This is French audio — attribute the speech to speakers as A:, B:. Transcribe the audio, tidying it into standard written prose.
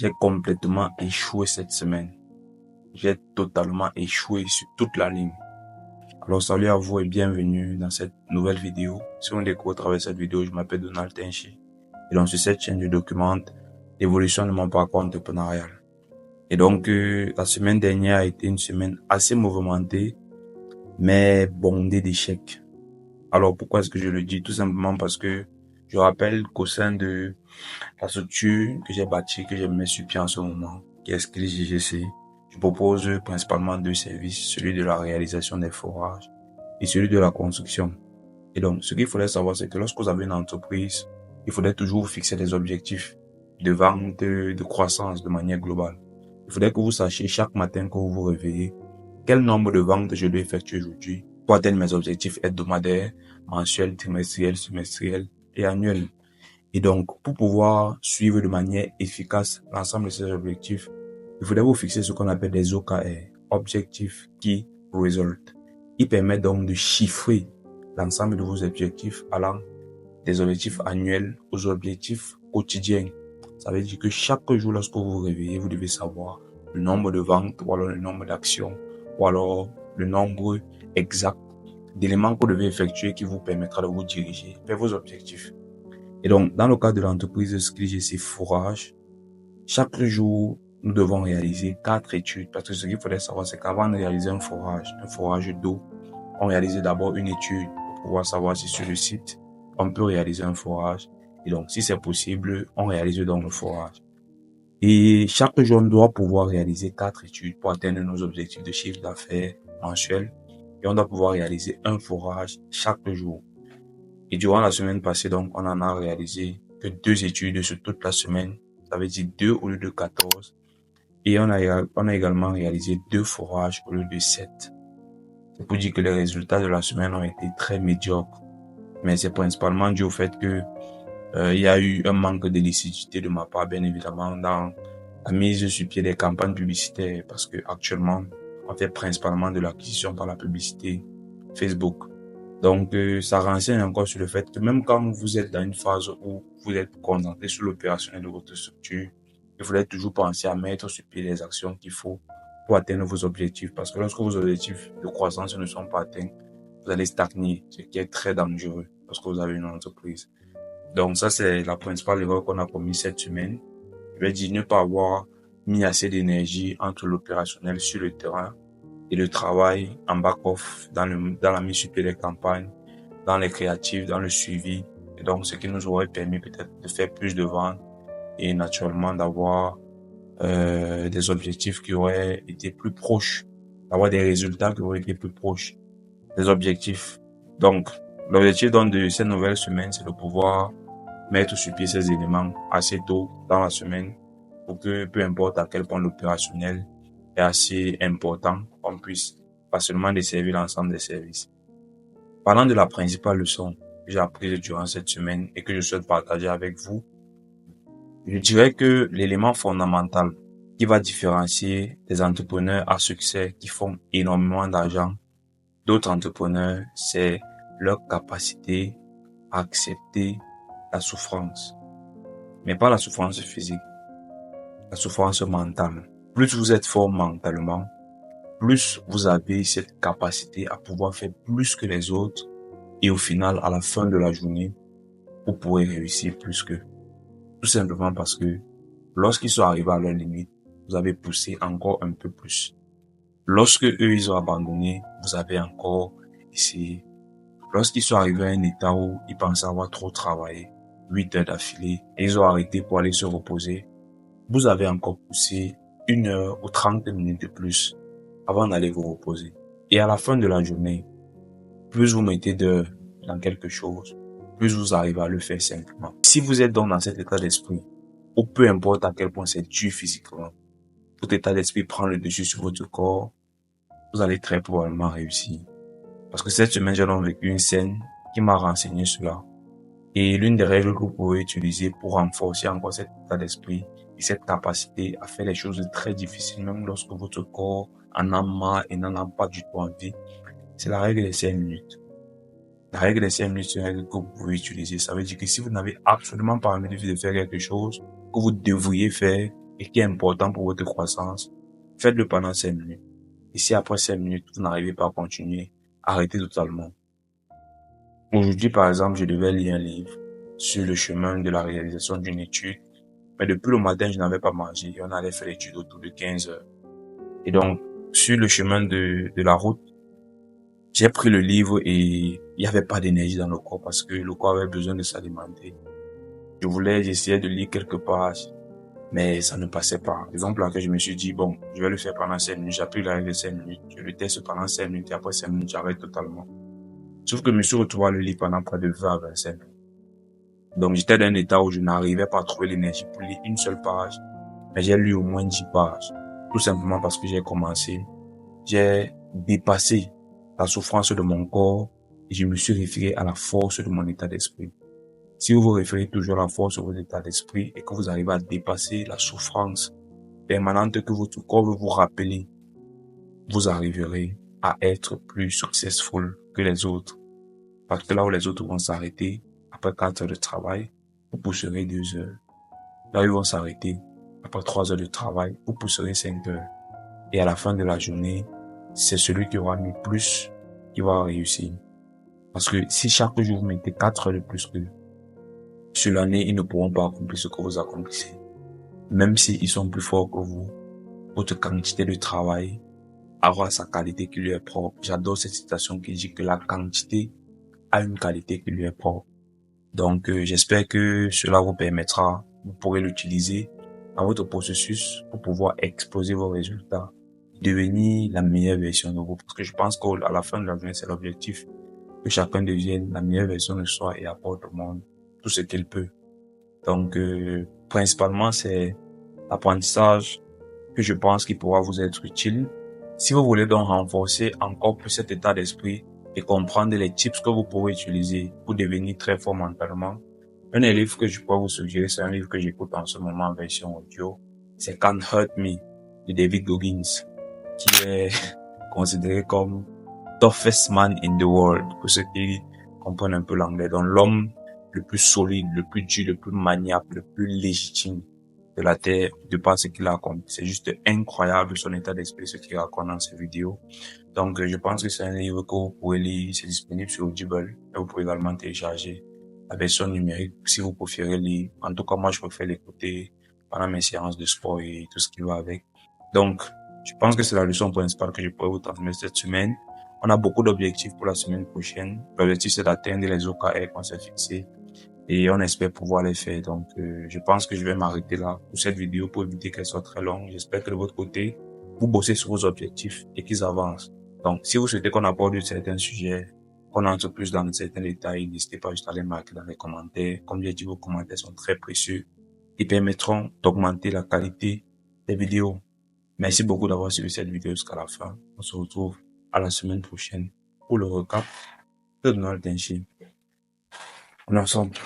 A: J'ai complètement échoué cette semaine. J'ai totalement échoué sur toute la ligne. Alors salut à vous et bienvenue dans cette nouvelle vidéo. Si on découvre à travers cette vidéo, je m'appelle Donald Tenchi. Et donc sur cette chaîne, je documente l'évolution de mon parcours entrepreneurial. Et donc la semaine dernière a été une semaine assez mouvementée, mais bondée d'échecs. Alors pourquoi est-ce que je le dis? Tout simplement parce que je rappelle qu'au sein de la structure que j'ai bâtie, que j'ai mis sur pied en ce moment, qui est Skills JGC, je propose principalement deux services, celui de la réalisation des forages et celui de la construction. Et donc, ce qu'il faudrait savoir, c'est que lorsque vous avez une entreprise, il faudrait toujours fixer des objectifs de vente, de croissance de manière globale. Il faudrait que vous sachiez chaque matin que vous vous réveillez, quel nombre de ventes je dois effectuer aujourd'hui pour atteindre mes objectifs hebdomadaires, mensuels, trimestriels, semestriels et annuels. Et donc, pour pouvoir suivre de manière efficace l'ensemble de ces objectifs, il faudrait vous fixer ce qu'on appelle des OKR, Objective Key Result. Il permet donc de chiffrer l'ensemble de vos objectifs allant des objectifs annuels aux objectifs quotidiens. Ça veut dire que chaque jour, lorsque vous vous réveillez, vous devez savoir le nombre de ventes, ou alors le nombre d'actions, ou alors le nombre exact d'éléments que vous devez effectuer qui vous permettra de vous diriger vers vos objectifs. Et donc, dans le cadre de l'entreprise Skills JGC Fourage, chaque jour, nous devons réaliser 4 études. Parce que ce qu'il faudrait savoir, c'est qu'avant de réaliser un forage d'eau, on réalise d'abord une étude pour pouvoir savoir si sur le site, on peut réaliser un forage. Et donc, si c'est possible, on réalise donc le forage. Et chaque jour, on doit pouvoir réaliser 4 études pour atteindre nos objectifs de chiffre d'affaires mensuel. Et on doit pouvoir réaliser un forage chaque jour. Et durant la semaine passée, donc, on en a réalisé que 2 études sur toute la semaine. Ça veut dire 2 au lieu de 14. Et on a également réalisé 2 forages au lieu de 7. C'est pour dire que les résultats de la semaine ont été très médiocres. Mais c'est principalement dû au fait que il y a eu un manque de lucidité de ma part, bien évidemment, dans la mise sur pied des campagnes publicitaires. Parce que actuellement, on fait principalement de l'acquisition par la publicité Facebook. Donc, ça renseigne encore sur le fait que même quand vous êtes dans une phase où vous êtes concentré sur l'opérationnel de votre structure, il faudrait toujours penser à mettre sur pied les actions qu'il faut pour atteindre vos objectifs. Parce que lorsque vos objectifs de croissance ne sont pas atteints, vous allez stagner, ce qui est très dangereux lorsque vous avez une entreprise. Donc, ça, c'est la principale erreur qu'on a commise cette semaine. Je vais dire ne pas avoir mis assez d'énergie entre l'opérationnel sur le terrain et le travail en back-off dans la mise sur pied des campagnes, dans les créatifs, dans le suivi. Et donc, ce qui nous aurait permis peut-être de faire plus de ventes et naturellement d'avoir des objectifs qui auraient été plus proches, d'avoir des résultats qui auraient été plus proches des objectifs. Donc, l'objectif de cette nouvelle semaine, c'est de pouvoir mettre sur pied ces éléments assez tôt dans la semaine pour que, peu importe à quel point l'opérationnel est assez important, on puisse pas seulement desservir l'ensemble des services. Parlant de la principale leçon que j'ai apprise durant cette semaine et que je souhaite partager avec vous, je dirais que l'élément fondamental qui va différencier des entrepreneurs à succès qui font énormément d'argent d'autres entrepreneurs, c'est leur capacité à accepter la souffrance. Mais pas la souffrance physique, la souffrance mentale. Plus vous êtes fort mentalement, plus vous avez cette capacité à pouvoir faire plus que les autres et au final, à la fin de la journée, vous pourrez réussir plus qu'eux. Tout simplement parce que lorsqu'ils sont arrivés à leur limite, vous avez poussé encore un peu plus. Lorsque eux, ils ont abandonné, vous avez encore essayé. Lorsqu'ils sont arrivés à un état où ils pensaient avoir trop travaillé, 8 heures d'affilée, et ils ont arrêté pour aller se reposer, vous avez encore poussé 1 heure ou 30 minutes de plus avant d'aller vous reposer. Et à la fin de la journée, plus vous mettez d'heures dans quelque chose, plus vous arrivez à le faire simplement. Si vous êtes donc dans cet état d'esprit, ou peu importe à quel point c'est dur physiquement, votre état d'esprit prend le dessus sur votre corps, vous allez très probablement réussir. Parce que cette semaine, j'ai donc vécu une scène qui m'a renseigné cela. Et l'une des règles que vous pouvez utiliser pour renforcer encore cet état d'esprit et cette capacité à faire les choses très difficiles, même lorsque votre corps en a marre et n'en a pas du tout envie, c'est la règle des 5 minutes. La règle des 5 minutes, c'est une règle que vous pouvez utiliser. Ça veut dire que si vous n'avez absolument pas envie de faire quelque chose que vous devriez faire, et qui est important pour votre croissance, faites-le pendant 5 minutes. Et si après 5 minutes, vous n'arrivez pas à continuer, arrêtez totalement. Aujourd'hui, par exemple, je devais lire un livre sur le chemin de la réalisation d'une étude, mais depuis le matin, je n'avais pas mangé et on allait faire l'étude autour de 15 heures. Et donc, sur le chemin de la route, j'ai pris le livre et il n'y avait pas d'énergie dans le corps parce que le corps avait besoin de s'alimenter. J'essayais de lire quelques pages, mais ça ne passait pas. Exemple, là, que je me suis dit, bon, je vais le faire pendant 5 minutes. J'ai appris la règle de 5 minutes. Je le teste pendant 5 minutes et après 5 minutes, j'arrête totalement. Sauf que je me suis retrouvé à le lire pendant près de 20 à 25 minutes. Donc, j'étais dans un état où je n'arrivais pas à trouver l'énergie pour lire une seule page. Mais j'ai lu au moins 10 pages. Tout simplement parce que j'ai dépassé la souffrance de mon corps et je me suis référé à la force de mon état d'esprit. Si vous vous référez toujours à la force de votre état d'esprit et que vous arrivez à dépasser la souffrance permanente que votre corps veut vous rappeler, vous arriverez à être plus successful que les autres. Parce que là où les autres vont s'arrêter, après 4 heures de travail, vous pousserez 2 heures. Là où ils vont s'arrêter, après 3 heures de travail, vous pousserez 5 heures. Et à la fin de la journée, c'est celui qui aura mis plus qui va réussir. Parce que si chaque jour vous mettez 4 heures de plus que sur l'année, ils ne pourront pas accomplir ce que vous accomplissez. Même s'ils sont plus forts que vous, votre quantité de travail aura sa qualité qui lui est propre. J'adore cette citation qui dit que la quantité a une qualité qui lui est propre. Donc, j'espère que cela vous permettra, vous pourrez l'utiliser dans votre processus pour pouvoir exploser vos résultats, devenir la meilleure version de vous. Parce que je pense qu'à la fin de la journée, c'est l'objectif que chacun devienne la meilleure version de soi et apporte au monde tout ce qu'il peut. Donc, principalement, c'est l'apprentissage que je pense qu'il pourra vous être utile. Si vous voulez donc renforcer encore plus cet état d'esprit et comprendre les tips que vous pouvez utiliser pour devenir très fort mentalement, un des livres que je pourrais vous suggérer, c'est un livre que j'écoute en ce moment en version audio. C'est Can't Hurt Me de David Goggins, qui est considéré comme toughest man in the world, pour ceux qui comprennent un peu l'anglais. Donc l'homme le plus solide, le plus dur, le plus maniable, le plus légitime de la terre, de par ce qu'il a accompli. C'est juste incroyable son état d'esprit, ce qu'il raconte dans ses vidéos. Donc je pense que c'est un livre que vous pouvez lire, c'est disponible sur Audible, et vous pouvez également télécharger la version numérique si vous préférez lire. En tout cas, moi je préfère l'écouter pendant mes séances de sport et tout ce qui va avec. Donc, je pense que c'est la leçon principale que je pourrais vous transmettre cette semaine. On a beaucoup d'objectifs pour la semaine prochaine. L'objectif, c'est d'atteindre les OKR qu'on s'est fixés et on espère pouvoir les faire. Donc, je pense que je vais m'arrêter là pour cette vidéo pour éviter qu'elle soit très longue. J'espère que de votre côté, vous bossez sur vos objectifs et qu'ils avancent. Donc, si vous souhaitez qu'on aborde certains sujets, qu'on entre plus dans certains détails, n'hésitez pas juste à les marquer dans les commentaires. Comme j'ai dit, vos commentaires sont très précieux et permettront d'augmenter la qualité des vidéos. Merci beaucoup d'avoir suivi cette vidéo jusqu'à la fin. On se retrouve à la semaine prochaine pour le recap de Donald Tenchi. On est ensemble.